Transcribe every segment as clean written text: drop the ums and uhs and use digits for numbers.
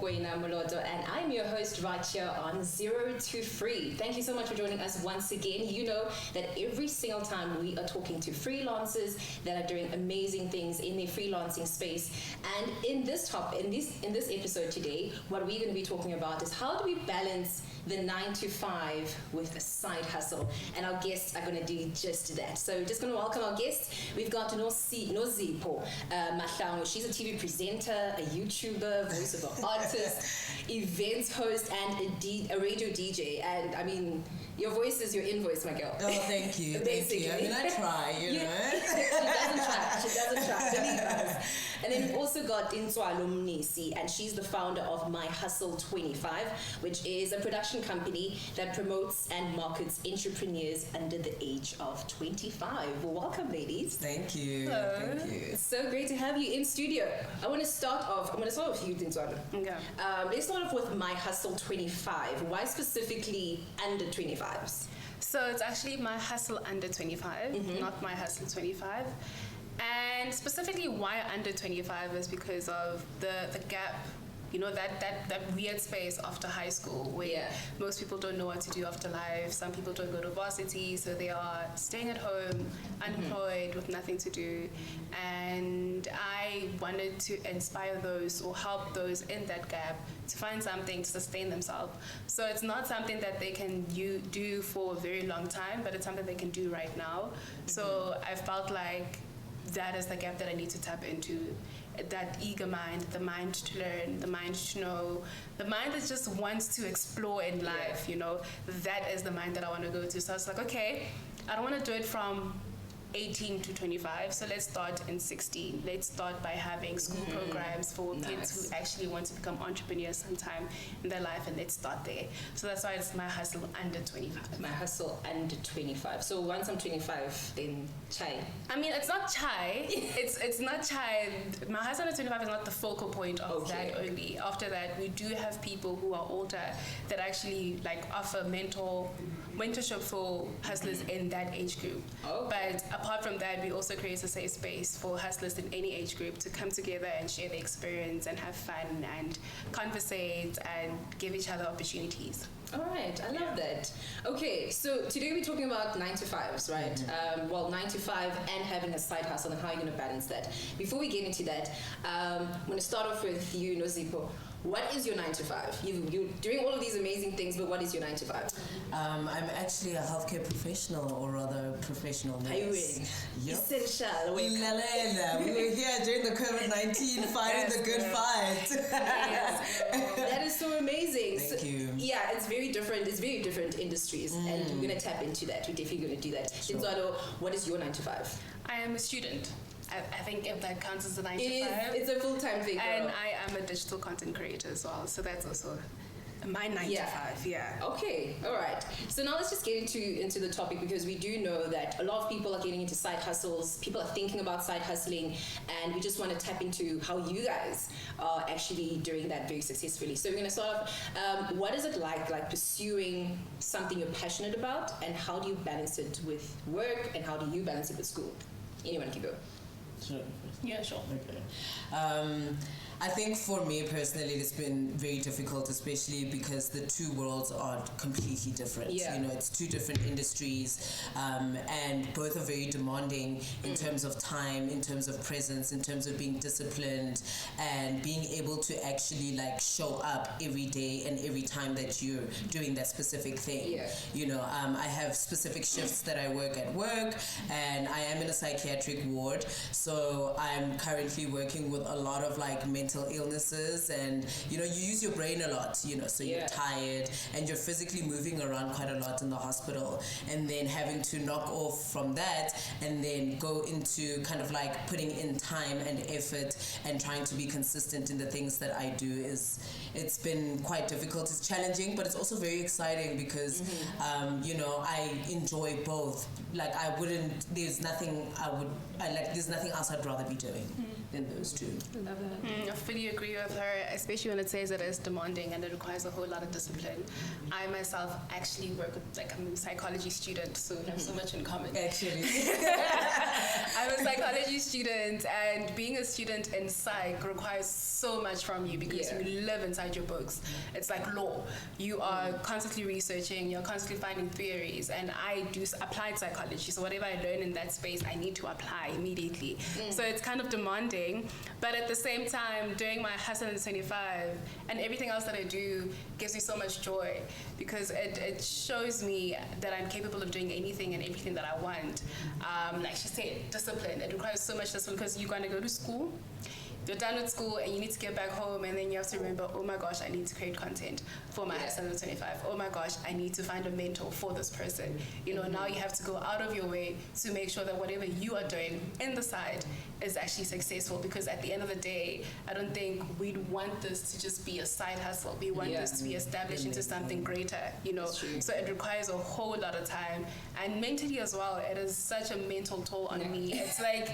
and I'm your host right here on 0 to Free. Thank you so much for joining us once again. You know that every single time we are talking to freelancers that are doing amazing things in their freelancing space. And in this episode today, what we're going to be talking about is how do we balance the 9 to 5 with a side hustle, and our guests are going to do just that. So we're just going to welcome our guests. We've got Nozipho Mahlangu. She's a TV presenter, a YouTuber, voice of an artist, events host, and a radio DJ. And I mean, your voice is your invoice, my girl. Oh, thank you. Basically. Thank you. I mean, I try, you know. She doesn't try. Believe us. And then we've also got Tintswalo Mnisi, and she's the founder of My Hustle 25, which is a production company that promotes and markets entrepreneurs under the age of 25. Well, welcome, ladies. Thank you. Hello. Thank you. It's so great to have you in studio. I'm going to start with you, Tintswalo. Okay. Let's start off with My Hustle 25. Why specifically under 25s? So it's actually My Hustle under 25, not My Hustle 25. And specifically why under 25 is because of the gap, you know, that weird space after high school where most people don't know what to do after life. Some people don't go to varsity, so they are staying at home, unemployed, with nothing to do. And I wanted to inspire those or help those in that gap to find something to sustain themselves. So it's not something that they can do for a very long time, but it's something they can do right now. So I felt like that is the gap that I need to tap into. That eager mind, the mind to learn, the mind to know, the mind that just wants to explore in life, you know, that is the mind that I want to go to. So I was like, okay, I don't want to do it from 18 to 25, so let's start in 16. Let's start by having school programs for kids who actually want to become entrepreneurs sometime in their life, and let's start there. So that's why it's My Hustle under 25. My Hustle under 25. So once I'm 25, then chai. I mean, it's not chai. It's not chai. My Hustle under 25 is not the focal point of that only. After that, we do have people who are older that actually like offer mentorship for hustlers in that age group. But apart from that, we also create a safe space for hustlers in any age group to come together and share their experience and have fun and conversate and give each other opportunities. All right, I love that. Okay, so today we're talking about 9 to 5s, right? 9 to 5 and having a side hustle and how you're going to balance that. Before we get into that, I'm going to start off with you, Nozipho. What is your 9 to 5? You're doing all of these amazing things, but what is your 9 to 5? I'm actually a healthcare professional, or rather professional nurse. Are you really? Yep. Essential. We were here during the COVID-19 fighting the good fight. That is so amazing. Thank you. Yeah, it's very different. It's very different industries, and we're going to tap into that. We're definitely going to do that. Sure. Tintswalo, what is your 9 to 5? I am a student. I think if that counts as a 9 to 5. It's a full-time thing. And I am a digital content creator as well, so that's also my 9 to 5. Yeah. Okay. All right. So now let's just get into the topic, because we do know that a lot of people are getting into side hustles. People are thinking about side hustling, and we just want to tap into how you guys are actually doing that very successfully. So we're going to start off. What is it like pursuing something you're passionate about, and how do you balance it with work, and how do you balance it with school? Anyone can go. Sure. Yeah, sure. Okay. I think for me personally, it's been very difficult, especially because the two worlds are completely different. Yeah. You know, it's two different industries, and both are very demanding in terms of time, in terms of presence, in terms of being disciplined, and being able to actually like show up every day and every time that you're doing that specific thing. Yeah. You know, I have specific shifts that I work at work, and I am in a psychiatric ward, so I'm currently working with a lot of like mental illnesses, and you know, you use your brain a lot, you know, so you're tired and you're physically moving around quite a lot in the hospital, and then having to knock off from that and then go into kind of like putting in time and effort and trying to be consistent in the things that I do it's been quite difficult. It's challenging, but it's also very exciting because you know, I enjoy both. Like there's nothing else I'd rather be doing than those two. Love it. fully agree with her, especially when it says it is demanding and it requires a whole lot of discipline. I myself actually work with, I'm a psychology student, so we have so much in common. Actually. I'm a psychology student, and being a student in psych requires so much from you because you live inside your books. It's like law. You are constantly researching, you're constantly finding theories, and I do applied psychology, so whatever I learn in that space, I need to apply immediately. So it's kind of demanding, but at the same time, doing my hustle in 25 and everything else that I do gives me so much joy because it shows me that I'm capable of doing anything and everything that I want. Like she said, discipline. It requires so much discipline because you're going to go to school, you're done with school, and you need to get back home, and then you have to remember, oh my gosh, I need to create content for my hustle in 25. Oh my gosh, I need to find a mentor for this person. Now you have to go out of your way to make sure that whatever you are doing in the side is actually successful, because at the end of the day, I don't think we'd want this to just be a side hustle. We want this to be established into something greater, So it requires a whole lot of time, and mentally as well. It is such a mental toll on me. It's like,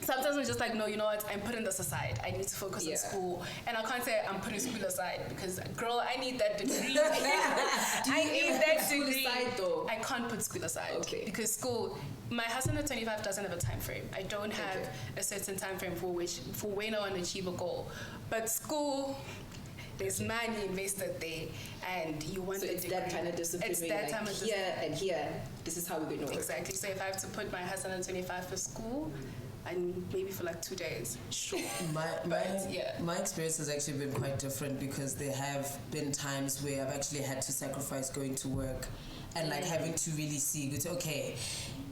sometimes I'm just like, no, you know what? I'm putting this aside. I need to focus on school. And I can't say I'm putting school aside because, girl, I need that degree. I need that degree. Aside, though? I can't put school aside. Okay. Because school, my husband at 25 doesn't have a time frame. I don't have a certain time frame for when I want to achieve a goal. But school, there's money invested there, and you want it's degree. that kind of discipline. It's that kind of discipline. Here and here, this is how we're going to work. Exactly. So if I have to put my husband at 25 for school, and maybe for like 2 days. Sure. My experience has actually been quite different because there have been times where I've actually had to sacrifice going to work and like having to really see, okay,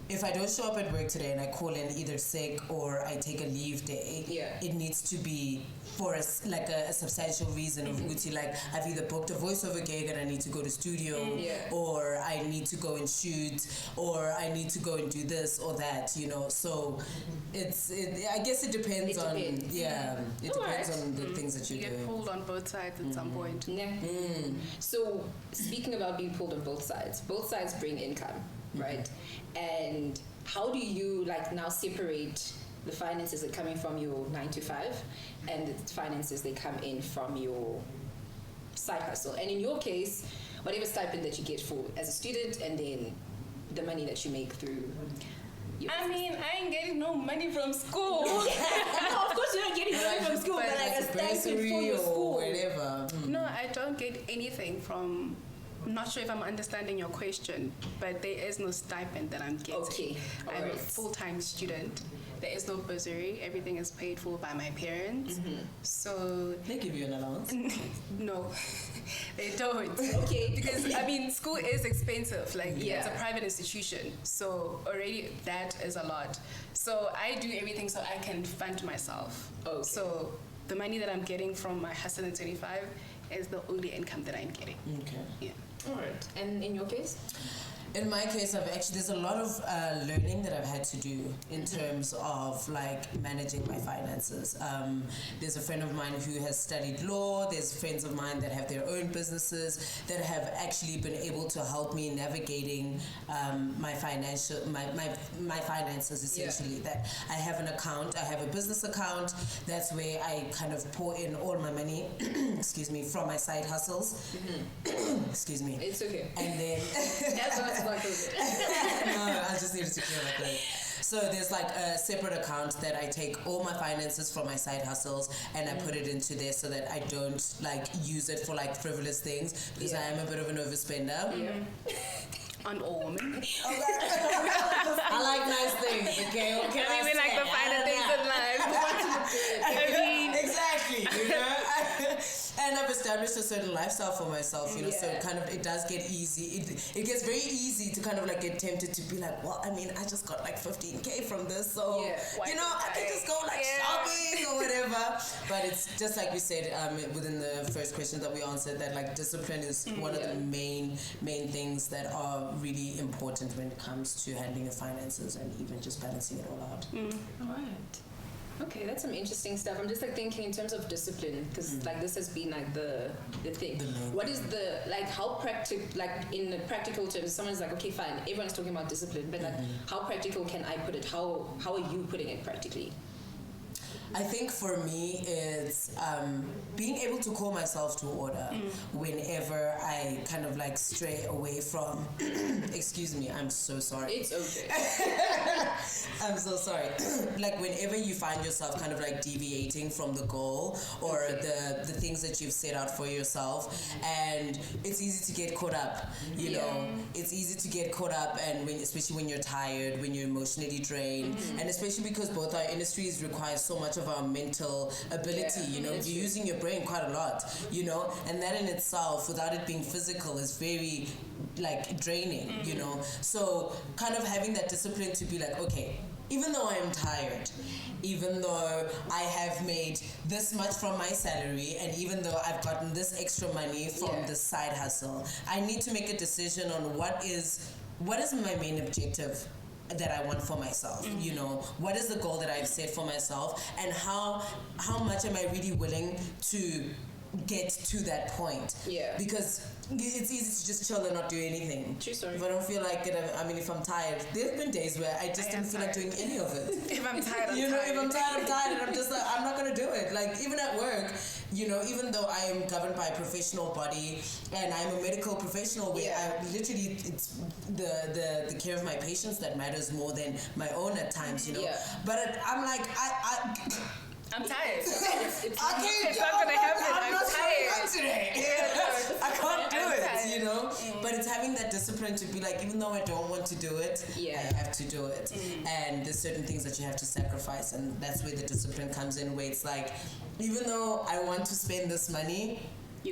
if I don't show up at work today and I call in either sick or I take a leave day, it needs to be for a substantial reason of like I've either booked a voiceover gig and I need to go to studio, or I need to go and shoot, or I need to go and do this or that, So I guess it depends on it depends on the things that you do. Get pulled on both sides at some point. Yeah. So speaking about being pulled on both sides bring income, right? And how do you now separate the finances that are coming from your 9 to 5 and the finances that come in from your side hustle? And in your case, whatever stipend that you get for as a student, and then the money that you make through I ain't getting no money from school. No, of course you're not getting money from school, but like a stipend for your school. Whatever. No, I don't get anything from. I'm not sure if I'm understanding your question, but there is no stipend that I'm getting. Okay. I'm a full-time student. There is no bursary. Everything is paid for by my parents. So they give you an allowance? No, they don't. Okay. Because school is expensive. It's a private institution, so already that is a lot. So I do everything so I can fund myself. Okay. So the money that I'm getting from my hustle in 25 is the only income that I'm getting. Okay. Yeah. All right. And in your case? In my case, there's a lot of learning that I've had to do in terms of managing my finances. There's a friend of mine who has studied law. There's friends of mine that have their own businesses that have actually been able to help me navigating my finances essentially. That I have an account. I have a business account. That's where I kind of pour in all my money, excuse me, from my side hustles. Excuse me. It's okay. And then that's what no, I just needed to clear my throat. So there's a separate account that I take all my finances from my side hustles and I put it into there so that I don't use it for frivolous things, because I am a bit of an overspender. On all women. I like nice things, okay? We like the finer things in life. Exactly, and I've established a certain lifestyle for myself, so it does get easy. It gets very easy to get tempted to be well, I just got 15K from this, so I can just go shopping or whatever. But it's just like we said within the first question that we answered, that discipline is one of the main things that are really important when it comes to handling your finances and even just balancing it all out. All right. Okay, that's some interesting stuff. I'm just thinking in terms of discipline, because this has been the thing. What is the how practical, in the practical terms? Someone's okay, fine, everyone's talking about discipline, but how practical can I put it? How are you putting it practically? I think for me, it's being able to call myself to order whenever I kind of like stray away from. Excuse me, I'm so sorry. It's okay. I'm so sorry. Like whenever you find yourself kind of like deviating from the goal or the things that you've set out for yourself, and it's easy to get caught up. You know, it's easy to get caught up, and especially when you're tired, when you're emotionally drained, and especially because both our industries require so much of our mental ability. You know, you're using your brain quite a lot. You know, and that in itself, without it being physical, is very like draining. You know, so kind of having that discipline to be like, okay, even though I am tired, even though I have made this much from my salary, and even though I've gotten this extra money from the side hustle, I need to make a decision on what is my main objective that I want for myself. You know, what is the goal that I've set for myself, and how much am I really willing to get to that point? Because it's easy to just chill and not do anything. True story. If I don't feel like it, I mean, if I'm tired, there's been days where I just didn't feel like doing any of it. If I'm tired, you know, if I'm tired, I'm tired, and I'm just like, I'm not gonna do it. Like even at work, you know, even though I am governed by a professional body and I'm a medical professional, where I literally, it's the care of my patients that matters more than my own at times, you know. But I'm like, I'm tired. It's not gonna happen. I'm tired today. I can't do it, you know. But it's having that discipline to be like, even though I don't want to do it, I have to do it. And there's certain things that you have to sacrifice, and that's where the discipline comes in. Where it's like, even though I want to spend this money,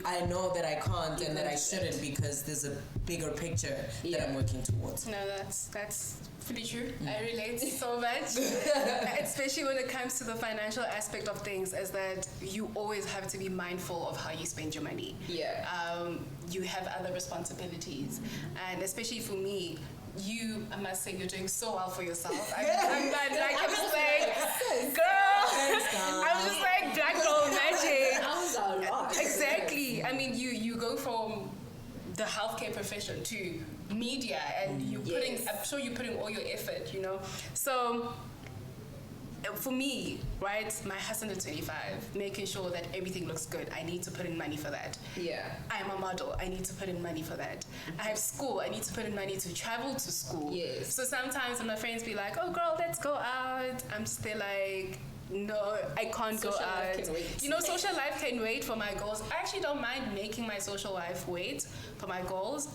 I know that I can't and that I shouldn't, because there's a bigger picture that I'm working towards. No, that's pretty true. I relate so much, especially when it comes to the financial aspect of things, is that you always have to be mindful of how you spend your money. You have other responsibilities, and especially for me, I must say, you're doing so well for yourself. I'm just like, girl, I'm just like black girl magic. Sounds a lot. Exactly. I mean, you go from the healthcare profession to media, and I'm sure you're putting all your effort, you know. So for me, right, my husband is 25, making sure that everything looks good, I need to put in money for that. I'm a model, I need to put in money for that. I have school, I need to put in money to travel to school. So sometimes when my friends be like, oh girl, let's go out, I'm just there like, no, I can't go out. You know, social life can wait for my goals. I actually don't mind making my social life wait for my goals,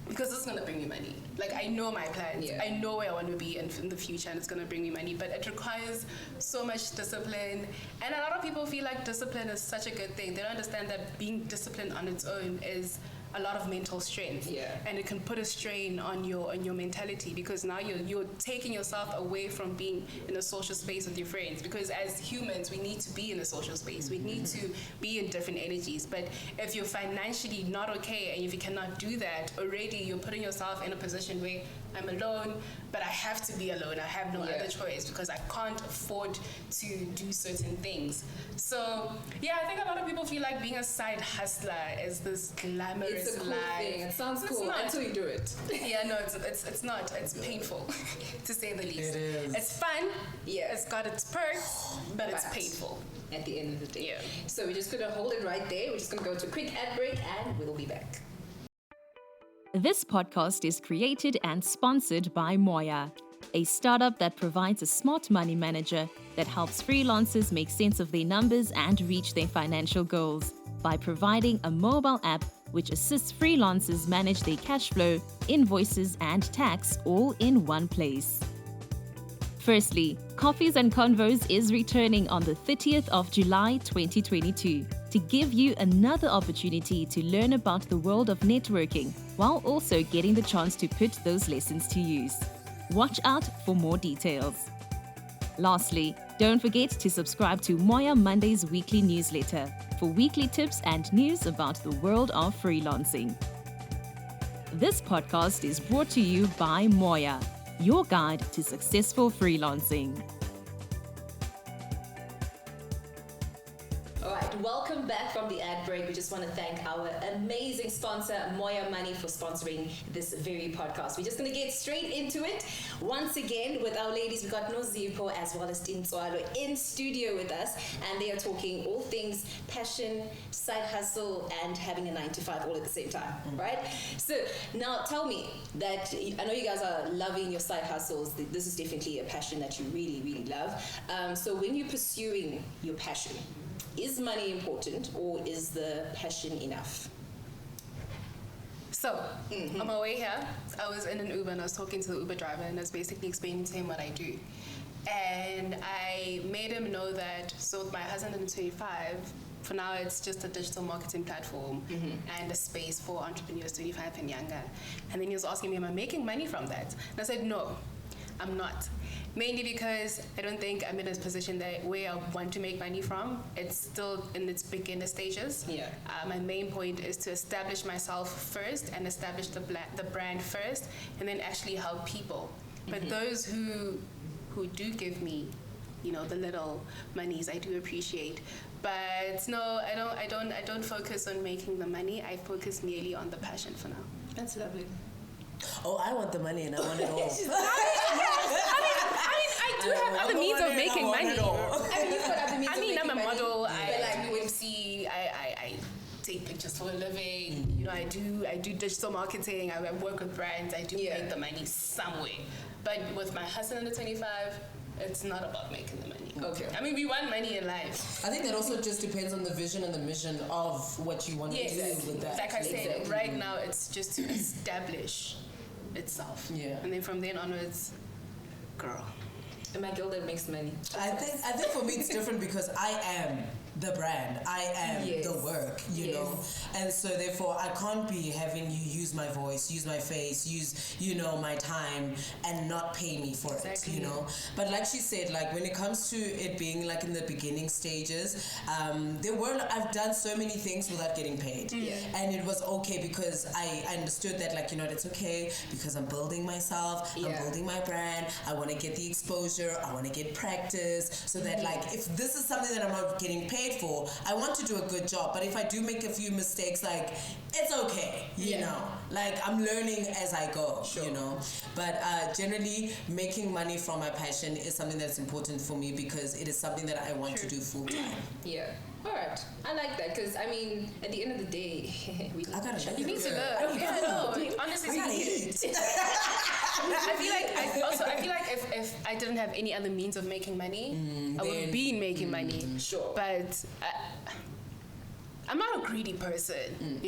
because it's gonna bring me money. Like, I know my plans. I know where I want to be in the future, and it's gonna bring me money. But it requires so much discipline, and a lot of people feel like discipline is such a good thing. They don't understand that being disciplined on its own is a lot of mental strength, and it can put a strain on your mentality, because now you're taking yourself away from being in a social space with your friends, because as humans we need to be in a social space, we need to be in different energies. But if you're financially not okay, and if you cannot do that, already you're putting yourself in a position where I'm alone, but I have to be alone, I have no other choice, because I can't afford to do certain things. So I think a lot of people feel like being a side hustler is this glamorous it's a cool life. thing. It sounds cool until you do it. No, it's not. It's painful, to say the least. It is. It's fun. It's got its perks, but it's painful at the end of the day. So we're just gonna hold it right there. We're just gonna go to a quick ad break, and we'll be back. This podcast is created and sponsored by Moya, a startup that provides a smart money manager that helps freelancers make sense of their numbers and reach their financial goals by providing a mobile app which assists freelancers manage their cash flow, invoices, and tax all in one place. Firstly, Coffees and Convos is returning on the 30th of July 2022 to give you another opportunity to learn about the world of networking while also getting the chance to put those lessons to use. Watch out for more details. Lastly, don't forget to subscribe to Moya Monday's weekly newsletter for weekly tips and news about the world of freelancing. This podcast is brought to you by Moya, your guide to successful freelancing. All right, welcome back from the ad break. We just want to thank our amazing sponsor, Moya Money, for sponsoring this very podcast. We're just going to get straight into it. Once again, with our ladies, we've got Nozipho as well as Tintswalo in studio with us, and they are talking all things passion, side hustle, and having a 9-to-5 all at the same time, right? So now tell me that, I know you guys are loving your side hustles. This is definitely a passion that you really, really love. So when you're pursuing your passion, is money important or is the passion enough? So, on my way here, I was in an Uber and I was talking to the Uber driver and I was basically explaining to him what I do. And I made him know that, so with my husband and 25, for now it's just a digital marketing platform and a space for entrepreneurs 25 and younger. And then he was asking me, am I making money from that? And I said, no, I'm not. Mainly because I don't think I'm in a position where I want to make money from. It's still in its beginner stages. Yeah. My main point is to establish myself first and establish the brand first, and then actually help people. But those who do give me, the little monies, I do appreciate. But no, I don't focus on making the money. I focus merely on the passion for now. That's lovely. Oh, I want the money and I want it all. I do have other means of making money. You've got other means of making I'm a money. model. But I MC. I take pictures for a living. I do digital marketing. I work with brands. I do make the money somewhere. But with my husband under 25, it's not about making the money. Okay. I mean, we want money in life. I think that also just depends on the vision and the mission of what you want to do with that. Like I said, right now it's just to establish itself. Yeah. And then from then onwards, girl. Am I girl that makes money? I think for me it's different because I am the brand. I am the work, you know. And so therefore I can't be having you use my voice, use my face, use, my time and not pay me for it, But like she said, like when it comes to it being like in the beginning stages, I've done so many things without getting paid. And it was okay because I understood that it's okay because I'm building myself, I'm building my brand, I want to get the exposure, I want to get practice so that if this is something that I'm not getting paid for, I want to do a good job. But if I do make a few mistakes, it's okay, you know. I'm learning as I go, But generally, making money from my passion is something that's important for me because it is something that I want to do full time. Yeah. All right. I like that because, at the end of the day, you need to learn. Yeah, no. Honestly, I gotta eat. I feel like if I didn't have any other means of making money, I would be making money. Sure. But I'm not a greedy person,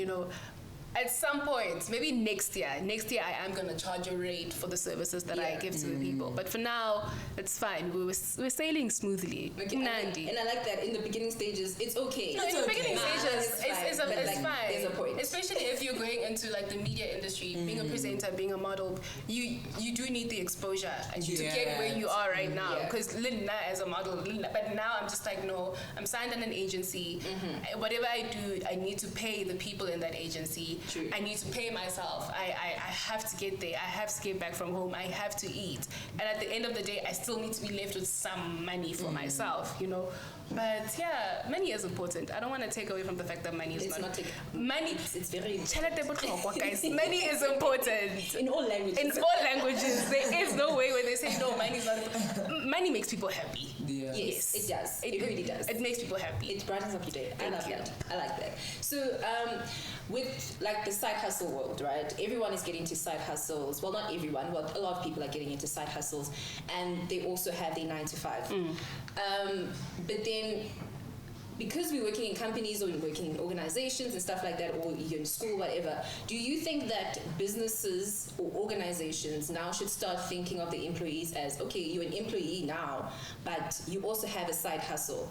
At some point, maybe next year I am gonna charge a rate for the services that I give to the people. But for now, it's fine. We're sailing smoothly. Okay. And I like that in the beginning stages, it's okay. No, in the beginning stages, it's fine. There's a point. Especially if you're going into the media industry, being a presenter, being a model, you do need the exposure to get where you are right now. Because Linda as a model, but now I'm just no, I'm signed in an agency. Whatever I do, I need to pay the people in that agency. True. I need to pay myself. I have to get there. I have to get back from home. I have to eat. And at the end of the day, I still need to be left with some money for myself, But yeah, money is important. I don't want to take away from the fact that money is money. It's very important. Guys. Money is important. In all languages. In all languages. There is no way where they say, no, money is not important. Money makes people happy. Yeah. Yes, it does. It really does. It makes people happy. It brightens up your day. I like that. So, with the side hustle world, right? Everyone is getting into side hustles. Well, not everyone. Well, a lot of people are getting into side hustles, and they also have their 9-to-5. But then, because we're working in companies or we're working in organizations and stuff like that, or you're in school, whatever, do you think that businesses or organizations now should start thinking of the employees as, okay, you're an employee now, but you also have a side hustle,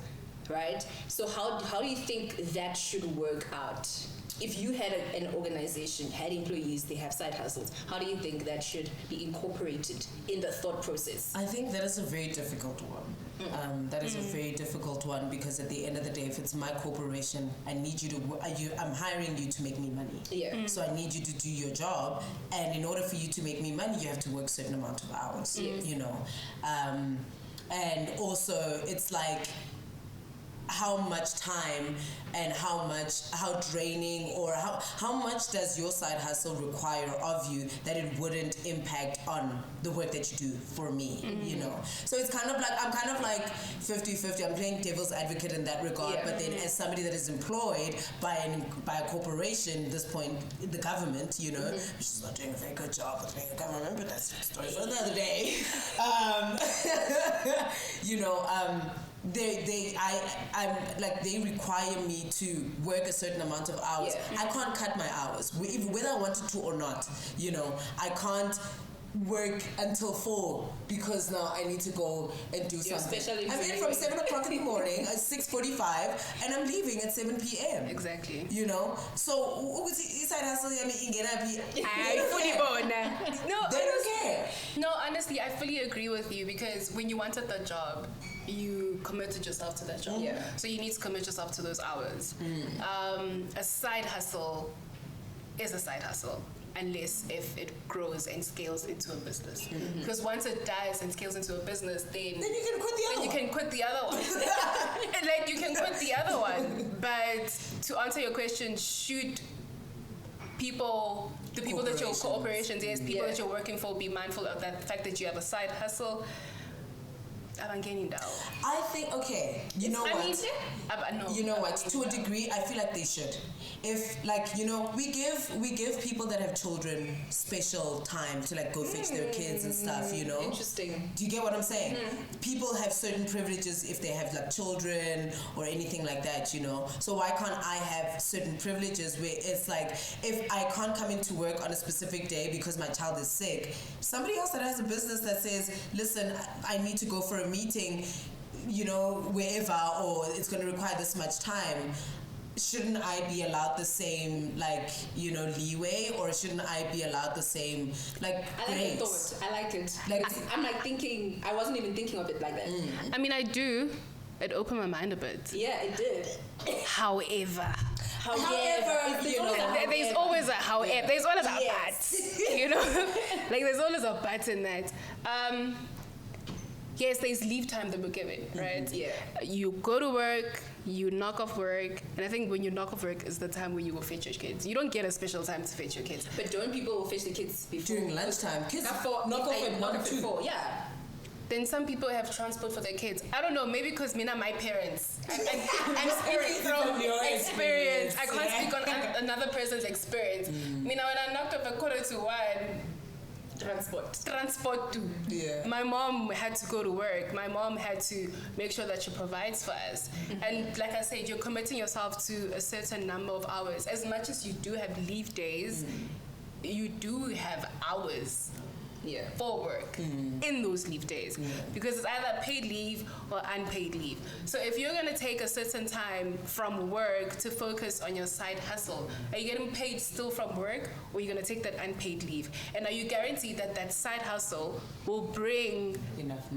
right? So how do you think that should work out? If you had an organization, had employees, they have side hustles, how do you think that should be incorporated in the thought process? I think that is a very difficult one. That is a very difficult one because at the end of the day, if it's my corporation, I need you to. I'm hiring you to make me money. Yeah. So I need you to do your job, and in order for you to make me money, you have to work a certain amount of hours. Yes. And also it's how much time and how draining or how much does your side hustle require of you that it wouldn't impact on the work that you do for me, you know? So it's kind of like, I'm kind of like 50-50. I'm playing devil's advocate in that regard, but then as somebody that is employed by a corporation, at this point, the government, you know, which is not doing a very good job of being a government, but that's a story for another day. You know, they require me to work a certain amount of hours. I can't cut my hours, whether I wanted to or not. You know, I can't work until 4 because now I need to go and do something. I'm in from 7 o'clock in the morning at 6:45 and I'm leaving at 7 p.m. Exactly. You know, so side hustle, No, they don't care. No, honestly, I fully agree with you because when you wanted the job, you committed yourself to that job. Yeah. So you need to commit yourself to those hours. A side hustle is a side hustle. Unless if it grows and scales into a business. Because once it dies and scales into a business, then you can quit the other one. You can quit the other one. Like, you can quit the other one. But to answer your question, should the people that you're corporations, people that you're working for, be mindful of that fact that you have a side hustle? I think, okay, you know what, to a degree, I feel like they should. If, like, you know, we give people that have children special time to, like, go fetch their kids and stuff, you know? Interesting. Do you get what I'm saying? People have certain privileges if they have, like, children or anything like that, you know? So why can't I have certain privileges where it's like, if I can't come into work on a specific day because my child is sick, somebody else that has a business that says, listen, I need to go for a meeting, you know, wherever, or it's going to require this much time, shouldn't I be allowed the same, like, you know, leeway, or shouldn't I be allowed the same, like, I like the thought. I like it. Like, I'm like thinking, I wasn't even thinking of it like that. I mean, I do. It opened my mind a bit. Yeah, it did. However, you know, there's always a however. Yeah. There's always a but. You know, like, there's always a but in that. Yes, there's leave time that we're given, right? Yeah. You go to work, you knock off work, and I think when you knock off work is the time when you go fetch your kids. You don't get a special time to fetch your kids. But don't people fetch the kids before? During lunchtime. Kids knock off at 1 or 2. Yeah. Then some people have transport for their kids. I don't know, maybe because my parents. I'm speaking from your experience. I can't speak on another person's experience. When I knocked off at 1:45, transport too. Yeah. My mom had to go to work. My mom had to make sure that she provides for us. And like I said, you're committing yourself to a certain number of hours. As much as you do have leave days, you do have hours for work in those leave days, because it's either paid leave or unpaid leave. So if you're going to take a certain time from work to focus on your side hustle, are you getting paid still from work, or are you going to take that unpaid leave? And are you guaranteed that that side hustle will bring enough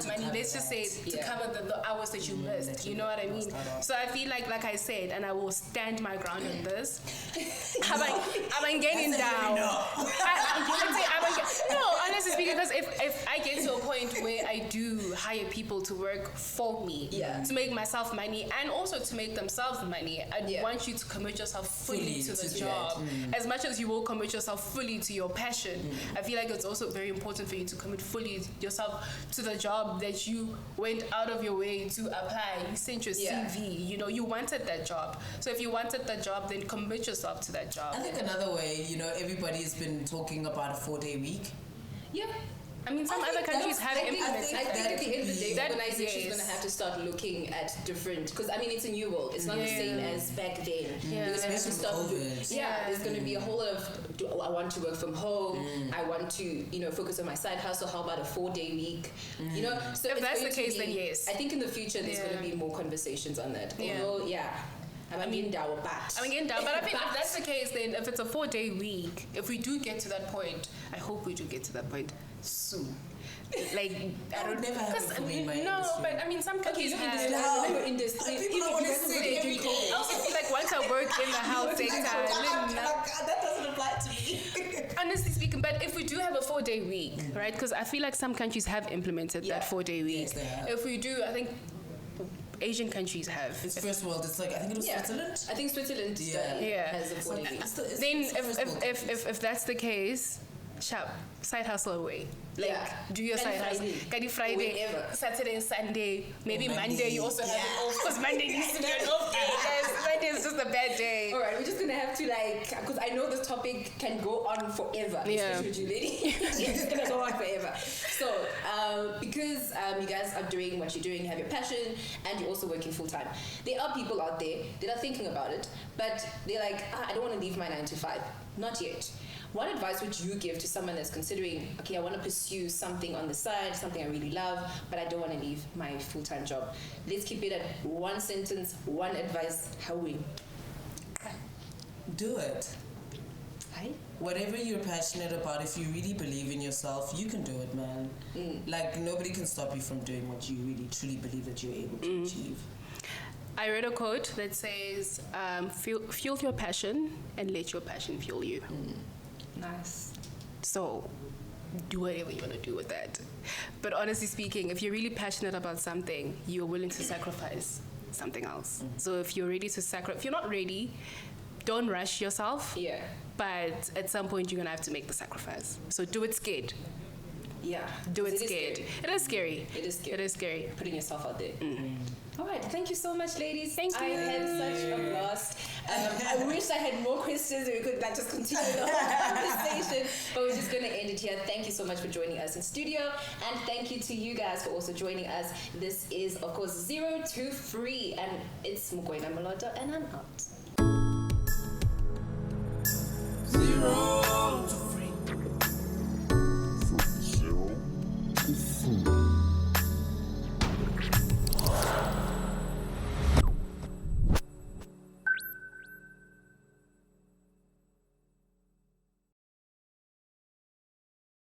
money, let's just say, to cover the hours that you missed? You know what I mean? So I feel like I said, and I will stand my ground on this, I'm getting down. No, honestly speaking, because if I get to a point where I do hire people to work for me, to make myself money and also to make themselves money, I want you to commit yourself fully to the job. As much as you will commit yourself fully to your passion, I feel like it's also very important for you to commit fully yourself to the job that you went out of your way to apply. You sent your CV, you know, you wanted that job. So if you wanted that job, then commit yourself to that job. I think another way, you know, everybody's been talking about a 4-day week. Yeah. I mean, some other countries have implemented that. I think at the end of the day, organizations are going to have to start looking at different, because I mean, it's a new world. It's not the same as back then. Because we have to start. There's going to be a whole lot of, I want to work from home. I want to, you know, focus on my side hustle. How about a 4-day week? You know, so if that's the case, then yes. I think in the future there's going to be more conversations on that. Although, I'm getting down, but I think if that's the case, then if it's a 4-day week, if we do get to that point, I hope we do get to that point soon. Like, I don't never have it for me in my industry. But I mean, some countries have. People don't want to say every day. I also feel like once I work in the health sector, that doesn't apply to me. Honestly speaking, but if we do have a 4-day week, right? Because I feel like some countries have implemented that 4-day week. Yes, they have. If we do, I think Asian countries have. It's first world. It's like I think it was Switzerland. I think Switzerland has accordingly. Then if that's the case, sharp side hustle away. Like do your side hustle. Friday, Saturday, Sunday, maybe Monday you also have it off because Monday needs to be an off day. Guys, Monday is just a bad day. All right, we're just gonna have to because I know this topic can go on forever. Especially with you, lady. It's gonna go on forever. So because you guys are doing what you're doing, you have your passion, and you're also working full time. There are people out there that are thinking about it, but they're like, I don't want to leave my 9 to 5. Not yet. What advice would you give to someone that's considering, okay, I want to pursue something on the side, something I really love, but I don't want to leave my full-time job? Let's keep it at one sentence, one advice. How we? Do it. Hi. Whatever you're passionate about, if you really believe in yourself, you can do it, man. Like, nobody can stop you from doing what you really, truly believe that you're able to achieve. I read a quote that says, fuel your passion and let your passion fuel you. Nice. So, do whatever you want to do with that. But honestly speaking, if you're really passionate about something, you're willing to sacrifice something else. So if you're ready to sacrifice, if you're not ready, don't rush yourself. Yeah. But at some point, you're going to have to make the sacrifice. So do it scared. Yeah. Do it scared. It is scary. It is scary. It is scary. Putting yourself out there. All right. Thank you so much, ladies. Thank you. I had such a blast. I wish I had more questions and we could just continue the whole conversation. But we're just going to end it here. Thank you so much for joining us in studio. And thank you to you guys for also joining us. This is, of course, 0 to Free. And it's Mokoena Moloto, and I'm out. 0 to